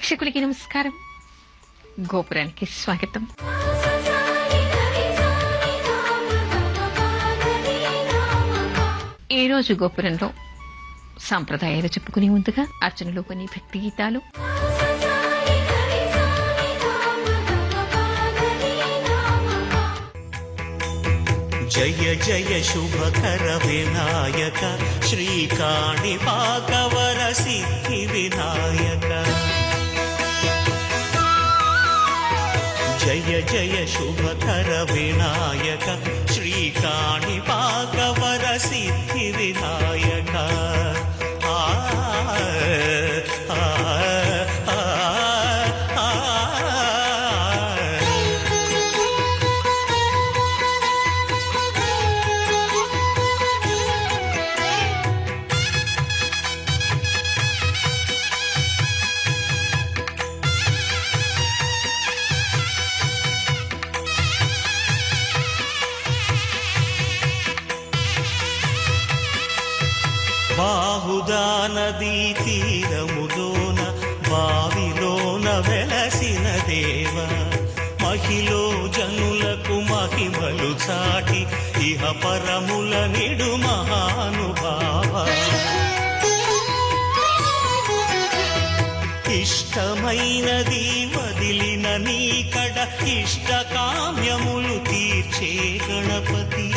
ప్రేక్షకులకి నమస్కారం. గోపురానికి స్వాగతం. ఈ రోజు గోపురంలో సాంప్రదాయాలు చెప్పుకునే ముందుగా అర్చనలో కొన్ని భక్తి గీతాలు, జయ జయ శుభకర వినాయక శ్రీకాణిపాకవర సిద్ధి వినాయక. జయ జయ శుభకర వినాయక శ్రీకాణిపాకవర సిద్ధి వినాయక. బాహుదా నదీ తీరములోన బావిలోన వెలసిన దేవ, మహిలో జనులకు మహిమలు చాటి ఇహ పరముల నిడు మహానుభావ. ఇష్టమైనది వదిలిన నీకడ ఇష్ట కామ్యములు తీర్చే గణపతి.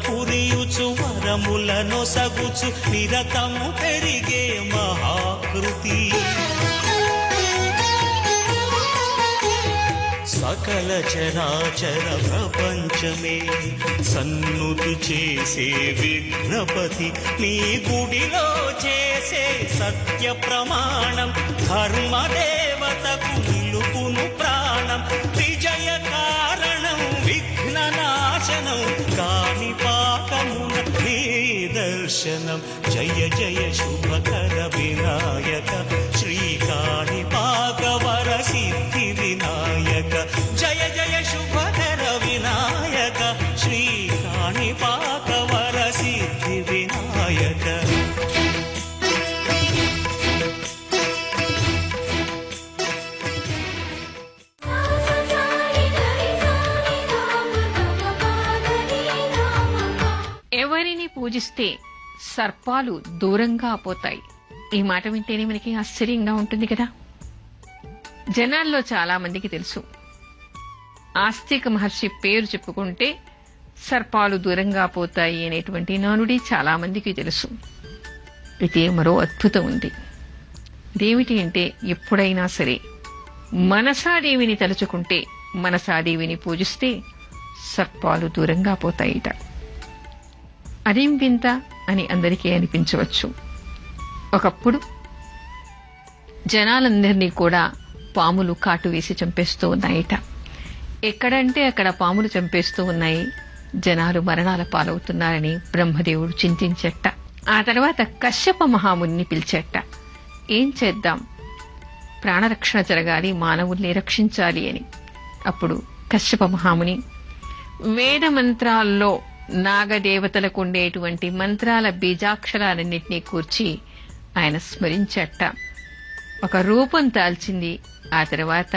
పురియుచు వరములను సగుచు నిరతము పెరిగే మహాకృతి. సకల చరాచర ప్రపంచమే సన్నుతి చేసే విఘ్నపతి, నీ గుడిలో చేసే సత్య ప్రమాణం ధర్మదేవతకు నిలుపును ప్రాణం. విజయ కారణం విఘ్న నాశనం కాణిపాకమున నీ దర్శనం. జయ జయ శుభకర వినాయక శ్రీకాణిపాకవర సిద్ధి వినాయక. జయ జయ శుభకర వినాయక శ్రీకాణిపాకవర సిద్ధి వినాయక. ఎవరిని పూజిస్తే సర్పాలు దూరంగా పోతాయి. ఈ మాట వింటేనే మనకి ఆశ్చర్యంగా ఉంటుంది కదా. జనాల్లో చాలా మందికి తెలుసు, ఆస్తిక మహర్షి పేరు చెప్పుకుంటే సర్పాలు దూరంగా పోతాయి అనేటువంటి నానుడి చాలా మందికి తెలుసు. అయితే మరో అద్భుతం ఉంది. ఇదేమిటి అంటే, ఎప్పుడైనా సరే మనసాదేవిని తలుచుకుంటే, మనసాదేవిని పూజిస్తే సర్పాలు దూరంగా పోతాయిట. అదేం వింత అని అందరికీ అనిపించవచ్చు. ఒకప్పుడు జనాలందరినీ కూడా పాములు కాటు వేసి చంపేస్తూ ఉన్నాయిట. ఎక్కడంటే అక్కడ పాములు చంపేస్తూ ఉన్నాయి, జనాలు మరణాల పాలవుతున్నారని బ్రహ్మదేవుడు చింతించట. ఆ తర్వాత కశ్యప మహాముని పిలిచేట. ఏం చేద్దాం, ప్రాణరక్షణ జరగాలి, మానవుల్ని రక్షించాలి అని. అప్పుడు కశ్యప మహాముని వేద మంత్రాల్లో నాగదేవతలకు ఉండేటువంటి మంత్రాల బీజాక్షరాలన్నింటినీ కూర్చి ఆయన స్మరించట. ఒక రూపం దాల్చింది. ఆ తర్వాత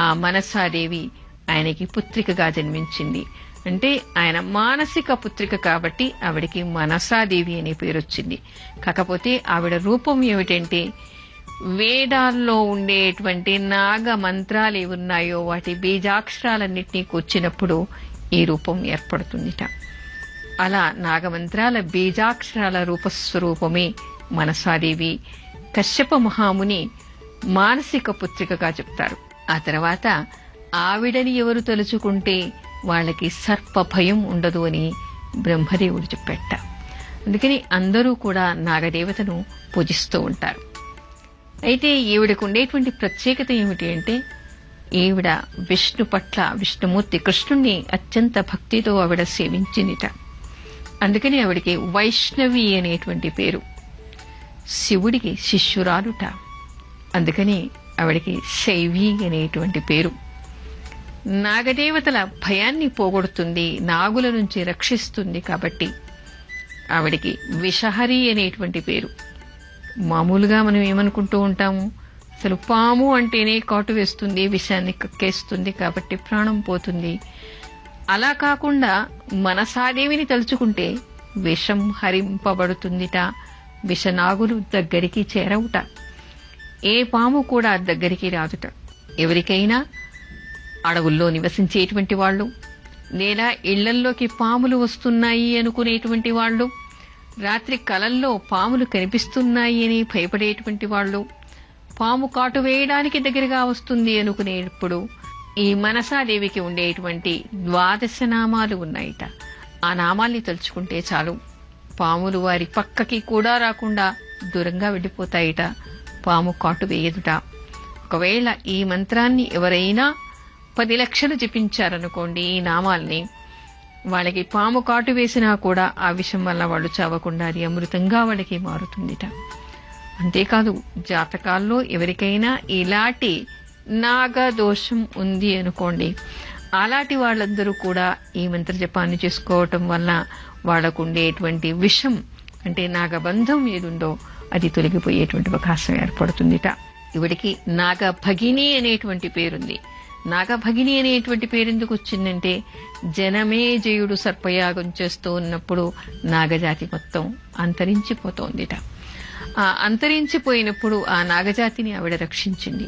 ఆ మనసాదేవి ఆయనకి పుత్రికగా జన్మించింది. అంటే ఆయన మానసిక పుత్రిక కాబట్టి ఆవిడికి మనసాదేవి అనే పేరు వచ్చింది. కాకపోతే ఆవిడ రూపం ఏమిటంటే, వేదాల్లో ఉండేటువంటి నాగ మంత్రాలు ఏవున్నాయో వాటి బీజాక్షరాలన్నింటినీ కూర్చినప్పుడు ఈ రూపం ఏర్పడుతుందిట. అలా నాగమంత్రాల బీజాక్షరాల రూపస్వరూపమే మనసాదేవి. కశ్యప మహాముని మానసిక పుత్రికగా చెప్తారు. ఆ తర్వాత ఆవిడని ఎవరు తలుచుకుంటే వాళ్ళకి సర్ప భయం ఉండదు అని బ్రహ్మదేవుడు చెప్పేట. అందుకని అందరూ కూడా నాగదేవతను పూజిస్తూ ఉంటారు. అయితే ఈవిడకు ఉండేటువంటి ప్రత్యేకత ఏమిటి అంటే, ఈవిడ విష్ణు పట్ల, విష్ణుమూర్తి కృష్ణుణ్ణి అత్యంత భక్తితో ఆవిడ సేవించిందిట. అందుకని ఆవిడికి వైష్ణవి అనేటువంటి పేరు. శివుడికి శిష్యురాలుట, అందుకని ఆవిడికి శైవి అనేటువంటి పేరు. నాగదేవతల భయాన్ని పోగొడుతుంది, నాగుల నుంచి రక్షిస్తుంది. కాబట్టి ఆవిడికి విషహరి అనేటువంటి పేరు. మామూలుగా మనం ఏమనుకుంటూ ఉంటాము, అసలు పాము అంటేనే కాటు వేస్తుంది, విషాన్ని కక్కేస్తుంది, కాబట్టి ప్రాణం పోతుంది. అలా కాకుండా మనసాదేవిని తలుచుకుంటే విషం హరింపబడుతుందిట, విషనాగులు దగ్గరికి చేరవుట, ఏ పాము కూడా దగ్గరికి రాదుట. ఎవరికైనా అడవుల్లో నివసించేటువంటి వాళ్ళు, లేదా ఇళ్లల్లోకి పాములు వస్తున్నాయి అనుకునేటువంటి వాళ్ళు, రాత్రి కలల్లో పాములు కనిపిస్తున్నాయి అని భయపడేటువంటి వాళ్ళు, పాము కాటు వేయడానికి దగ్గరగా వస్తుంది అనుకునేటప్పుడు ఈ మనసాదేవికి ఉండేటువంటి 12 నామాలు ఉన్నాయిట. ఆ నామాల్ని తలుచుకుంటే చాలు, పాములు వారి పక్కకి కూడా రాకుండా దూరంగా వెళ్లిపోతాయిట, పాము కాటు వేయదుట. ఒకవేళ ఈ మంత్రాన్ని ఎవరైనా 10 లక్షలు జపించారనుకోండి, ఈ నామాల్ని, వాళ్ళకి పాము కాటు వేసినా కూడా ఆ విషయం వల్ల వాళ్ళు చావకుండా అది అమృతంగా వాళ్ళకి మారుతుందిట. అంతేకాదు, జాతకాల్లో ఎవరికైనా ఇలాంటి నాగదోషం ఉంది అనుకోండి, అలాంటి వాళ్ళందరూ కూడా ఈ మంత్ర జపాన్ని చేసుకోవటం వల్ల వాళ్లకు ఉండేటువంటి విషం, అంటే నాగబంధం ఏదుందో అది తొలగిపోయేటువంటి అవకాశం ఏర్పడుతుందిట. ఇవిడికి నాగభగిని అనేటువంటి పేరుంది. నాగభగిని అనేటువంటి పేరెందుకు వచ్చిందంటే, జనమేజయుడు సర్పయాగం చేస్తూ ఉన్నప్పుడు నాగజాతి మొత్తం అంతరించిపోతోందిట. ఆ అంతరించిపోయినప్పుడు ఆ నాగజాతిని ఆవిడ రక్షించింది.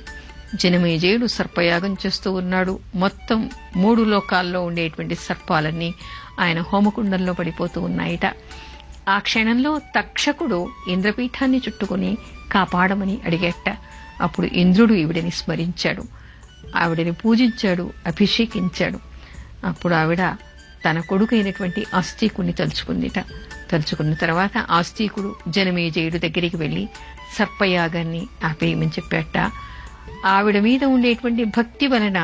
జనమేజయుడు సర్పయాగం చేస్తూ ఉన్నాడు. మొత్తం 3 లోకాల్లో ఉండేటువంటి సర్పాలన్నీ ఆయన హోమకుండంలో పడిపోతూ ఉన్నాయిట. ఆ క్షణంలో తక్షకుడు ఇంద్రపీఠాన్ని చుట్టుకుని కాపాడమని అడిగేట. అప్పుడు ఇంద్రుడు ఈవిడని స్మరించాడు, ఆవిడని పూజించాడు, అభిషేకించాడు. అప్పుడు ఆవిడ తన కొడుకైనటువంటి ఆస్తికుని తలుచుకుందిట. తలుచుకున్న తర్వాత ఆస్తికుడు జనమేజయుడు దగ్గరికి వెళ్లి సర్పయాగాన్ని ఆపేయమని చెప్పాట. ఆవిడ మీద ఉండేటువంటి భక్తి వలన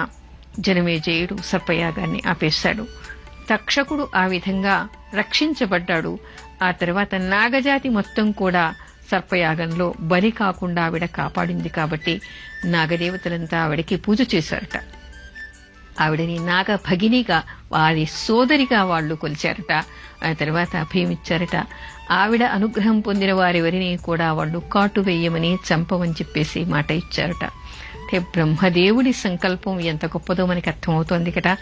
జనమేజయుడు సర్పయాగాన్ని ఆపేశాడు. తక్షకుడు ఆ విధంగా రక్షించబడ్డాడు. ఆ తర్వాత నాగజాతి మొత్తం కూడా సర్పయాగంలో బలి కాకుండా ఆవిడ కాపాడింది. కాబట్టి నాగదేవతలంతా ఆవిడకి పూజ చేశారట. ఆవిడని నాగభగినిగా, వారి సోదరిగా వాళ్ళు కొలిచారట. ఆ తర్వాత అభయమిచ్చారట. ఆవిడ అనుగ్రహం పొందిన వారెవరిని కూడా వాళ్ళు కాటు వేయమని, చంపమని చెప్పేసి మాట ఇచ్చారట. అంటే బ్రహ్మదేవుడి సంకల్పం ఎంత గొప్పదో మనకి అర్థమవుతోంది కదా.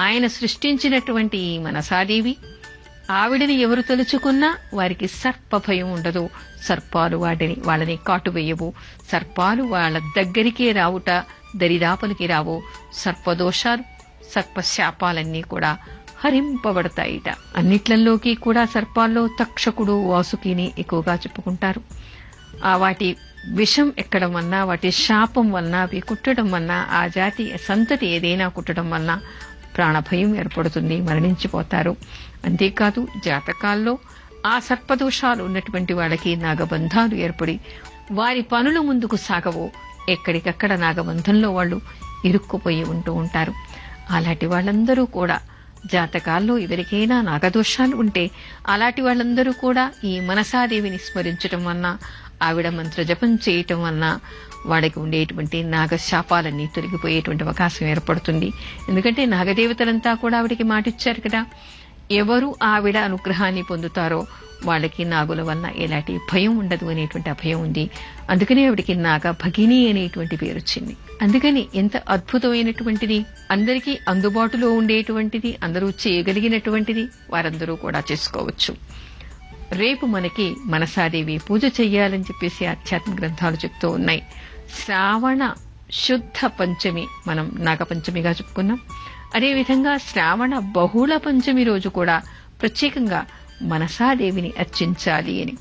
ఆయన సృష్టించినటువంటి ఈ మనసాదేవి, ఆవిడని ఎవరు తలుచుకున్నా వారికి సర్ప భయం ఉండదు. సర్పాలు వాళ్ళని కాటు వేయవు. సర్పాలు వాళ్ళ దగ్గరికే రావుట, దరిదాపలికి రావు. సర్పదోషాలు, సర్పశాపాలన్నీ కూడా హరింపబడతాయిట. అన్నిట్లలోకి కూడా సర్పాల్లో తక్షకుడు, వాసుకిని ఎక్కువగా చెప్పుకుంటారు. వాటి విషం ఎక్కడం వలన, వాటి శాపం వలన, అవి కుట్టడం వలన, ఆ జాతి సంతతి ఏదైనా కుట్టడం వలన ప్రాణభయం ఏర్పడుతుంది, మరణించిపోతారు. అంతేకాదు, జాతకాల్లో ఆ సర్పదోషాలు ఉన్నటువంటి వాళ్ళకి నాగబంధాలు ఏర్పడి వారి పనులు ముందుకు సాగవు. ఎక్కడికక్కడ నాగబంధంలో వాళ్ళు ఇరుక్కుపోయి ఉంటూ ఉంటారు. అలాంటి వాళ్ళందరూ కూడా జాతకాల్లో ఎవరికైనా నాగదోషాలు ఉంటే అలాంటి వాళ్ళందరూ కూడా ఈ మనసాదేవిని స్మరించటం వలన, ఆవిడ మంత్ర జపం చేయటం వలన వాడికి ఉండేటువంటి నాగశాపాలన్నీ తొలగిపోయేటువంటి అవకాశం ఏర్పడుతుంది. ఎందుకంటే నాగదేవతలంతా కూడా ఆవిడికి మాటిచ్చారు కదా, ఎవరు ఆవిడ అనుగ్రహాన్ని పొందుతారో వాళ్ళకి నాగుల వలన ఎలాంటి భయం ఉండదు అనేటువంటి అభయం ఉంది. అందుకనే ఆవిడికి నాగభగిని అనేటువంటి పేరు వచ్చింది. అందుకని ఎంత అద్భుతమైనటువంటిది, అందరికీ అందుబాటులో ఉండేటువంటిది, అందరూ చేయగలిగినటువంటిది, వారందరూ కూడా చేసుకోవచ్చు. రేపు మనకి మనసాదేవి పూజ చెయ్యాలని చెప్పేసి ఆధ్యాత్మ గ్రంథాలు చెప్తూ ఉన్నాయి. శ్రావణ శుద్ధ పంచమి మనం నాగపంచమిగా చెప్పుకున్నాం. అదేవిధంగా శ్రావణ బహుళ పంచమి రోజు కూడా ప్రత్యేకంగా మనసాదేవిని అర్చించాలి అని.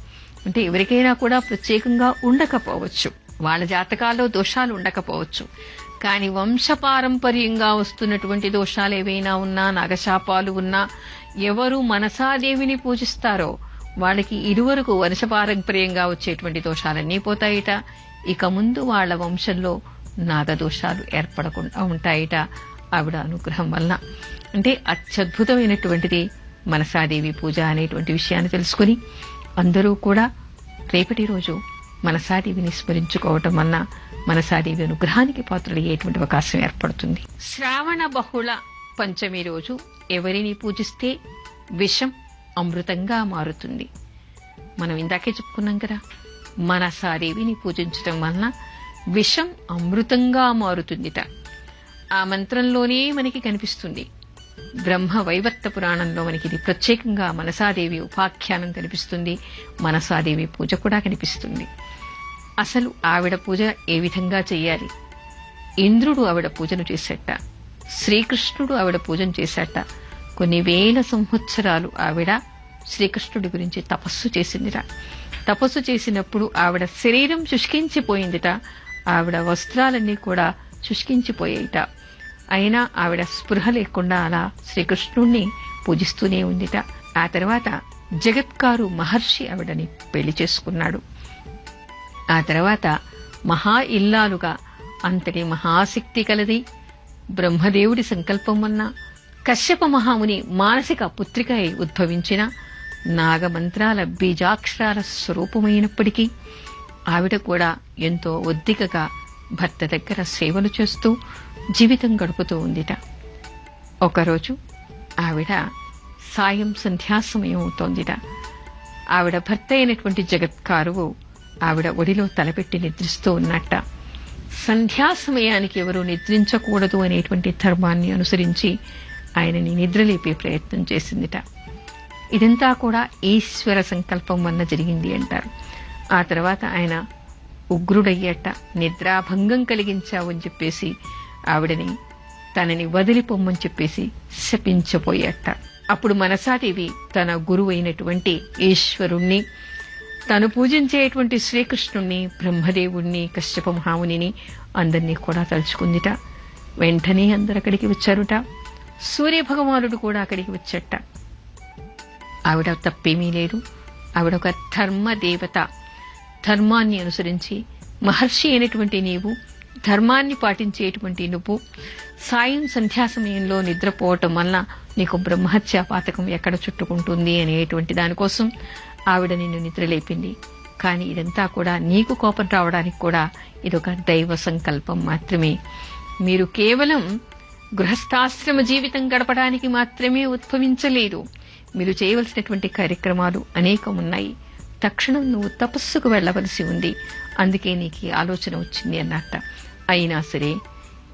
అంటే ఎవరికైనా కూడా ప్రత్యేకంగా ఉండకపోవచ్చు, వాళ్ళ జాతకాల్లో దోషాలు ఉండకపోవచ్చు, కానీ వంశపారంపర్యంగా వస్తున్నటువంటి దోషాలు ఏవైనా ఉన్నా, నాగశాపాలు ఉన్నా, ఎవరు మనసాదేవిని పూజిస్తారో వాళ్ళకి ఇదివరకు వంశపారంపర్యంగా వచ్చేటువంటి దోషాలన్నీ పోతాయిట. ఇక ముందు వాళ్ళ వంశంలో నాగదోషాలు ఏర్పడకుండా ఉంటాయిట ఆవిడ అనుగ్రహం వల్ల. అంటే అత్యద్భుతమైనటువంటిది మనసాదేవి పూజ అనేటువంటి విషయాన్ని తెలుసుకుని అందరూ కూడా రేపటి రోజు మనసాదేవిని స్మరించుకోవటం వల్ల మనసాదేవి అనుగ్రహానికి పాత్రలయ్యేటువంటి అవకాశం ఏర్పడుతుంది. శ్రావణ బహుళ పంచమి రోజు ఎవరిని పూజిస్తే విషం అమృతంగా మారుతుంది. మనం ఇందాకే చెప్పుకున్నాం కదా, మనసాదేవిని పూజించడం వలన విషం అమృతంగా మారుతుందిట. ఆ మంత్రంలోనే మనకి కనిపిస్తుంది. బ్రహ్మ వైవర్త పురాణంలో మనకి ఇది ప్రత్యేకంగా మనసాదేవి ఉపాఖ్యానం కనిపిస్తుంది. మనసాదేవి పూజ కూడా కనిపిస్తుంది. అసలు ఆవిడ పూజ ఏ విధంగా చెయ్యాలి? ఇంద్రుడు ఆవిడ పూజను చేశాట, శ్రీకృష్ణుడు ఆవిడ పూజను చేశాట. కొన్ని వేల సంవత్సరాలు ఆవిడ శ్రీకృష్ణుడి గురించి తపస్సు చేసిందిట. తపస్సు చేసినప్పుడు ఆవిడ శరీరం శుష్కించిపోయిందిట. ఆవిడ వస్త్రాలన్నీ కూడా శుష్కించిపోయాయిట. అయినా ఆవిడ స్పృహ లేకుండా అలా శ్రీకృష్ణుణ్ణి పూజిస్తూనే ఉందిట. ఆ తర్వాత జగత్కారు మహర్షి ఆవిడని పెళ్లి చేసుకున్నాడు. ఆ తర్వాత మహా ఇల్లాలుగా అంతటి మహాశక్తి కలది బ్రహ్మదేవుడి సంకల్పం వలన కశ్యప మహాముని మానసిక పుత్రిక అయి ఉద్భవించిన నాగమంత్రాల బీజాక్షరాల స్వరూపమైనప్పటికీ ఆవిడ కూడా ఎంతో ఒద్దికగా భర్త దగ్గర సేవలు చేస్తూ జీవితం గడుపుతూ ఉందిట. ఒకరోజు ఆవిడ సాయం సంధ్యాసమయం అవుతోందిట. ఆవిడ భర్త అయినటువంటి జగత్కారువు ఆవిడ ఒడిలో తలపెట్టి నిద్రిస్తూ ఉన్నట్ట. సంధ్యాసమయానికి ఎవరూ నిద్రించకూడదు అనేటువంటి ధర్మాన్ని అనుసరించి ఆయనని నిద్రలేపే ప్రయత్నం చేసిందిట. ఇదంతా కూడా ఈశ్వర సంకల్పం వల్ల జరిగింది అంటారు. ఆ తర్వాత ఆయన ఉగ్రుడయ్యట. నిద్రాభంగం కలిగించావని చెప్పేసి ఆవిడని తనని వదిలిపోమ్మని చెప్పేసి శపించబోయట. అప్పుడు మనసాదేవి తన గురువైనటువంటి ఈశ్వరుణ్ణి, తను పూజించేటువంటి శ్రీకృష్ణుణ్ణి, బ్రహ్మదేవుణ్ణి, కశ్యప మహామునిని అందరినీ కూడా తలుచుకుందిట. వెంటనే అందరు అక్కడికి వచ్చారుట. సూర్యభగవానుడు కూడా అక్కడికి వచ్చట. ఆవిడ తప్పేమీ లేదు. ఆవిడ ఒక ధర్మదేవత. ధర్మాన్ని అనుసరించి మహర్షి అయినటువంటి నీవు, ధర్మాన్ని పాటించేటువంటి నువ్వు సాయం సంధ్యా సమయంలో నిద్రపోవటం వల్ల నీకు బ్రహ్మహత్యా పాతకం ఎక్కడ చుట్టుకుంటుంది అనేటువంటి దానికోసం ఆవిడ నిన్ను నిద్రలేపింది. కానీ ఇదంతా కూడా నీకు కోపం రావడానికి కూడా ఇదొక దైవ సంకల్పం మాత్రమే. మీరు కేవలం గృహస్థాశ్రమ జీవితం గడపడానికి మాత్రమే ఉద్భవించలేదు. మీరు చేయవలసినటువంటి కార్యక్రమాలు అనేకం ఉన్నాయి. తక్షణం నువ్వు తపస్సుకు వెళ్లవలసి ఉంది. అందుకే నీకు ఆలోచన వచ్చింది అన్నట్ట. అయినా సరే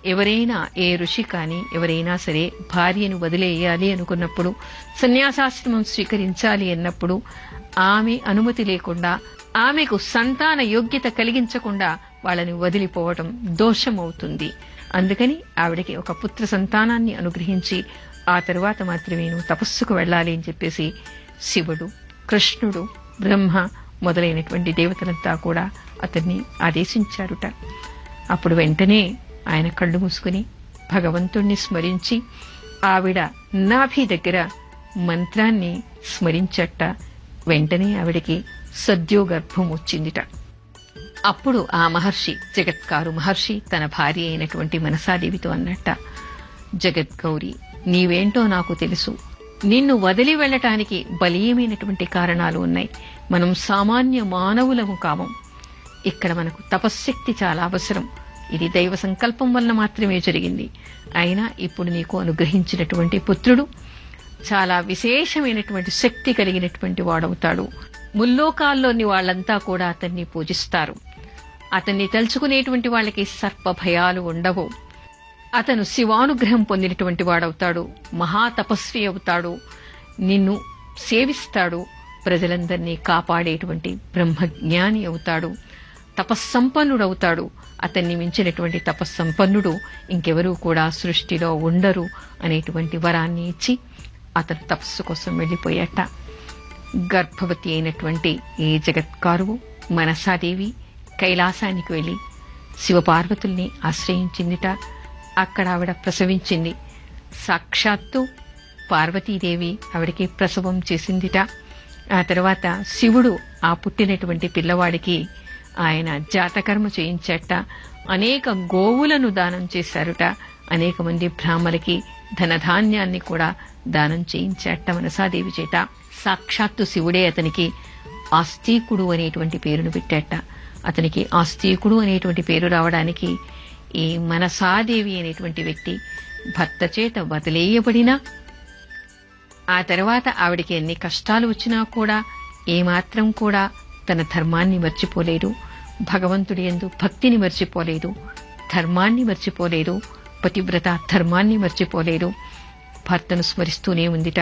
ఎవరైనా, ఏ ఋషి కానీ ఎవరైనా సరే భార్యను వదిలేయాలి అనుకున్నప్పుడు, సన్యాసాశ్రమం స్వీకరించాలి అన్నప్పుడు ఆమె అనుమతి లేకుండా, ఆమెకు సంతాన యోగ్యత కలిగించకుండా వాళ్ళని వదిలిపోవడం దోషమవుతుంది. అందుకని ఆవిడకి ఒక పుత్ర సంతానాన్ని అనుగ్రహించి ఆ తరువాత మాత్రమే నువ్వు తపస్సుకు వెళ్లాలి అని చెప్పేసి శివుడు, కృష్ణుడు, బ్రహ్మ మొదలైనటువంటి దేవతలంతా కూడా అతన్ని ఆదేశించారుట. అప్పుడు వెంటనే ఆయన కళ్ళు మూసుకుని భగవంతుణ్ణి స్మరించి ఆవిడ నాభి దగ్గర మంత్రాన్ని స్మరించట. వెంటనే ఆవిడికి సద్యోగర్భం వచ్చిందిట. అప్పుడు ఆ మహర్షి, జగత్కారు మహర్షి, తన భార్య అయినటువంటి మనసాదేవితో అన్నట్ట, జగద్గౌరి, నీవేంటో నాకు తెలుసు. నిన్ను వదిలి వెళ్లటానికి బలీయమైనటువంటి కారణాలు ఉన్నాయి. మనం సామాన్య మానవులము కావం. ఇక్కడ మనకు తపశ్శక్తి చాలా అవసరం. ఇది దైవ సంకల్పం వల్ల మాత్రమే జరిగింది. అయినా ఇప్పుడు నీకు అనుగ్రహించినటువంటి పుత్రుడు చాలా విశేషమైనటువంటి శక్తి కలిగినటువంటి వాడవుతాడు. ముల్లోకాల్లోని వాళ్లంతా కూడా అతన్ని పూజిస్తారు. అతన్ని తలుచుకునేటువంటి వాళ్ళకి సర్ప భయాలు ఉండవు. అతను శివానుగ్రహం పొందినటువంటి వాడవుతాడు. మహాతపస్వి అవుతాడు. నిన్ను సేవిస్తాడు. ప్రజలందరినీ కాపాడేటువంటి బ్రహ్మజ్ఞాని అవుతాడు. తపస్సంపన్నుడవుతాడు. అతన్ని మించినటువంటి తపస్సంపన్నుడు ఇంకెవరూ కూడా సృష్టిలో ఉండరు అనేటువంటి వరాన్ని ఇచ్చి అతను తపస్సు కోసం వెళ్లిపోయాట. గర్భవతి అయినటువంటి ఈ జగత్కారువు మనసాదేవి కైలాసానికి వెళ్లి శివపార్వతుల్ని ఆశ్రయించిందిట. అక్కడ ఆవిడ ప్రసవించింది. సాక్షాత్తు పార్వతీదేవి ఆవిడకి ప్రసవం చేసిందిట. ఆ తర్వాత శివుడు ఆ పుట్టినటువంటి పిల్లవాడికి ఆయన జాతకర్మ చేయించాట. అనేక గోవులను దానం చేశారుట. అనేక మంది బ్రాహ్మలకి ధనధాన్యాన్ని కూడా దానం చేయించాట మనసాదేవి చేత. సాక్షాత్తు శివుడే అతనికి ఆస్తికుడు అనేటువంటి పేరును పెట్టాట. అతనికి ఆస్తికుడు అనేటువంటి పేరు రావడానికి ఈ మనసాదేవి అనేటువంటి వ్యక్తి భర్త చేత వదిలేయబడినా ఆ తర్వాత ఆవిడికి ఎన్ని కష్టాలు వచ్చినా కూడా ఏమాత్రం కూడా తన ధర్మాన్ని మర్చిపోలేదు, భగవంతుడి యందు భక్తిని మర్చిపోలేదు, ధర్మాన్ని మర్చిపోలేదు, పతివ్రత ధర్మాన్ని మర్చిపోలేదు, భర్తను స్మరిస్తూనే ఉందిట.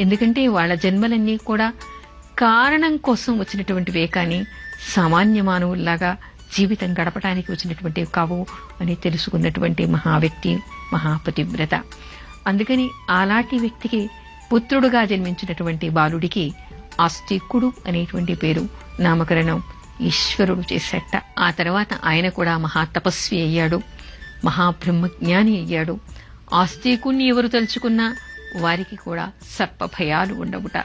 ఎందుకంటే వాళ్ళ జన్మలన్నీ కూడా కారణం కోసం వచ్చినటువంటివే కానీ సామాన్య మానవుల్లాగా జీవితం గడపడానికి వచ్చినటువంటివి కావు అని తెలుసుకున్నటువంటి మహావ్యక్తి, మహాపతివ్రత. అందుకని అలాంటి వ్యక్తికి పుత్రుడుగా జన్మించినటువంటి బాలుడికి ఆస్తికుడు అనేటువంటి పేరు నామకరణం ఈశ్వరుడు చేసేట. ఆ తర్వాత ఆయన కూడా మహాతపస్వి అయ్యాడు, మహాబ్రహ్మజ్ఞాని అయ్యాడు. ఆస్తికుణ్ణి ఎవరు తలుచుకున్నా వారికి కూడా సర్ప భయాలు ఉండవుట.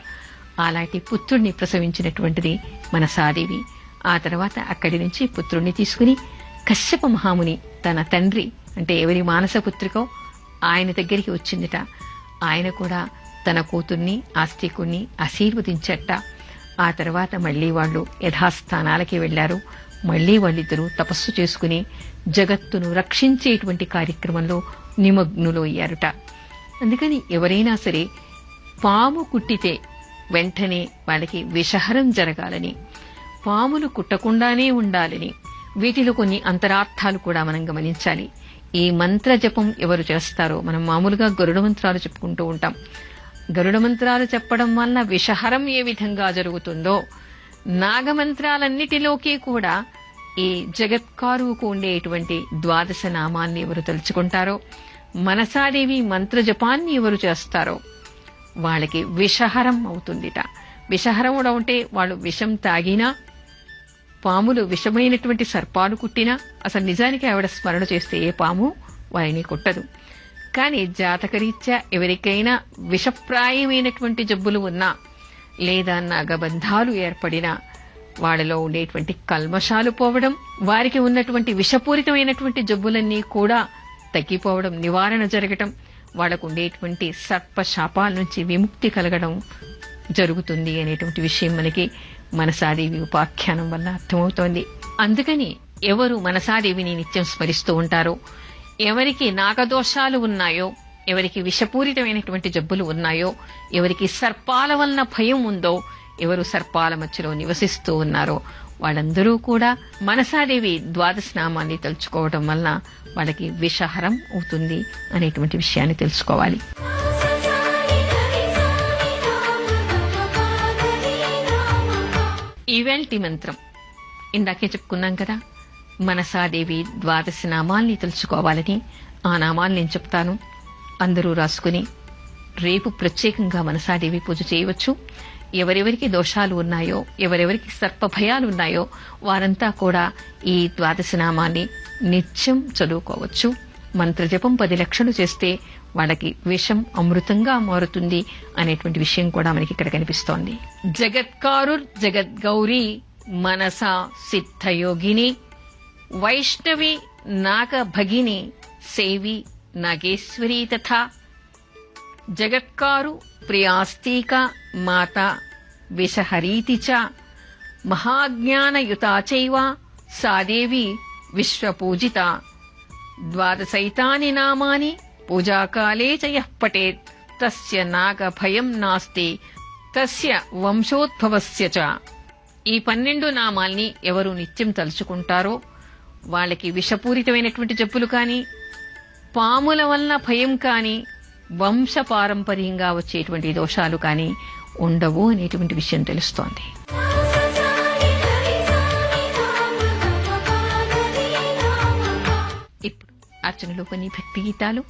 అలాంటి పుత్రుణ్ణి ప్రసవించినటువంటిది మనసాదేవి. ఆ తర్వాత అక్కడి నుంచి పుత్రుణ్ణి తీసుకుని కశ్యప మహాముని తన తండ్రి అంటే ఎవరి మానసపుత్రికో ఆయన దగ్గరికి వచ్చిందిట. ఆయన కూడా తన కూతుర్ని ఆస్తికుణ్ణి ఆశీర్వదించట. ఆ తర్వాత మళ్లీ వాళ్ళు యథాస్థానాలకి వెళ్లారు. మళ్లీ వాళ్ళిద్దరూ తపస్సు చేసుకుని జగత్తును రక్షించేటువంటి కార్యక్రమంలో నిమగ్నులు అయ్యారుట. అందుకని ఎవరైనా సరే పాము కుట్టితే వెంటనే వాళ్ళకి విషహరం జరగాలని, పాములు కుట్టకుండానే ఉండాలని, వీటిలో కొన్ని అంతరార్థాలు కూడా మనం గమనించాలి. ఈ మంత్ర జపం ఎవరు చేస్తారో, మనం మామూలుగా గరుడ మంత్రాలు చెప్పుకుంటూ ఉంటాం. గరుడ మంత్రాలు చెప్పడం వల్ల విషహరం ఏ విధంగా జరుగుతుందో, నాగమంత్రాలన్నిటిలోకి కూడా ఈ జగత్కారువుకు ఉండేటువంటి ద్వాదశ నామాన్ని ఎవరు తలుచుకుంటారో, మనసాదేవి మంత్ర జపాన్ని ఎవరు చేస్తారో వాళ్ళకి విషహరం అవుతుందిట. విషహరం కూడా ఉంటే వాళ్ళు విషం తాగినా, పాములు విషమైనటువంటి సర్పాలు కుట్టినా అసలు నిజానికి ఆవిడ స్మరణ చేస్తే ఏ పాము వారిని కొట్టదు. కానీ జాతకరీత్యా ఎవరికైనా విషప్రాయమైనటువంటి జబ్బులు ఉన్నా లేదా నాగబంధాలు ఏర్పడినా వాళ్ళలో ఉండేటువంటి కల్మషాలు పోవడం, వారికి ఉన్నటువంటి విషపూరితమైనటువంటి జబ్బులన్నీ కూడా తగ్గిపోవడం, నివారణ జరగటం, వాళ్లకు ఉండేటువంటి సర్ప శాపాల నుంచి విముక్తి కలగడం జరుగుతుంది అనేటువంటి విషయం మనకి మనసాదేవి ఉపాఖ్యానం వల్ల అర్థమవుతోంది. అందుకని ఎవరు మనసాదేవిని నిత్యం స్మరిస్తూ ఉంటారో, ఎవరికి నాగదోషాలు ఉన్నాయో, ఎవరికి విషపూరితమైనటువంటి జబ్బులు ఉన్నాయో, ఎవరికి సర్పాల వలన భయం ఉందో, ఎవరు సర్పాల మధ్యలో నివసిస్తూ ఉన్నారో వాళ్ళందరూ కూడా మనసాదేవి ద్వాదశ నామాన్ని తలుచుకోవడం వలన వాళ్ళకి విషహరం అవుతుంది అనేటువంటి విషయాన్ని తెలుసుకోవాలి. ఈవేల్టి మంత్రం ఇందాకే చెప్పుకున్నాం కదా, మనసాదేవి ద్వాదశ నామాల్ని తెలుసుకోవాలని. ఆ నామాలు నేను చెప్తాను, అందరూ రాసుకుని రేపు ప్రత్యేకంగా మనసాదేవి పూజ చేయవచ్చు. ఎవరెవరికి దోషాలు ఉన్నాయో, ఎవరెవరికి సర్ప భయాలు ఉన్నాయో వారంతా కూడా ఈ ద్వాదశ నామాన్ని నిత్యం చదువుకోవచ్చు. మంత్రజపం 10 లక్షలు చేస్తే వాళ్ళకి విషం అమృతంగా మారుతుంది అనేటువంటి విషయం కూడా మనకి ఇక్కడ కనిపిస్తోంది. జగత్కారుర్ జగద్గౌరీ మనసా సిద్ధయోగిని వైష్ణవి నాగభగిని సేవి నాగేశ్వరీ తథా జగత్కారు ప్రియాస్తికా మాతా విషహరీతి చ మహాజ్ఞానయుతా చైవ సాదేవి విశ్వపూజిత ద్వాదశైతాని నామాని పూజాకాలే చ యః పఠేత్ తస్య నాగభయం నాస్తి తస్య వంశోద్భవస్య చ. ఈ 12 నామాల్ని ఎవరు నిత్యం తలుచుకుంటారో వాళ్ళకి విషపూరితమైనటువంటి జబ్బులు కానీ, పాముల వలన భయం కానీ, వంశపారంపర్యంగా వచ్చేటువంటి దోషాలు కానీ ఉండవు అనేటువంటి విషయం తెలుస్తోంది. ఇప్పుడు అర్చనలో కొన్ని భక్తి గీతాలు.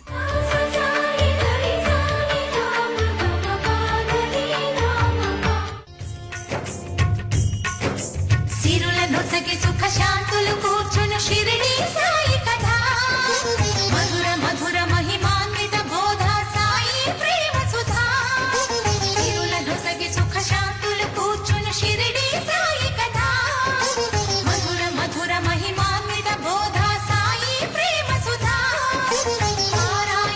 సుఖ శాంతులు కూర్చుని షిరిడి సాయి కథ, మధుర మధుర మహిమాన్విత బోధ సాయి ప్రేమ సుధా. సిరుల నొసగి సుఖ శాంతులు కూర్చుని షిరిడి సాయి కథ, మధుర మధుర మహిమాన్విత బోధ సాయి ప్రేమ సుధా. పారాయణ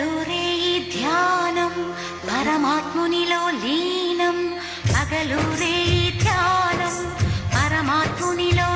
పగలూరే ఈ ధ్యానం పరమాత్మునిలో లీనం పగలూరే ఈ ధ్యానం పరమాత్మునిలో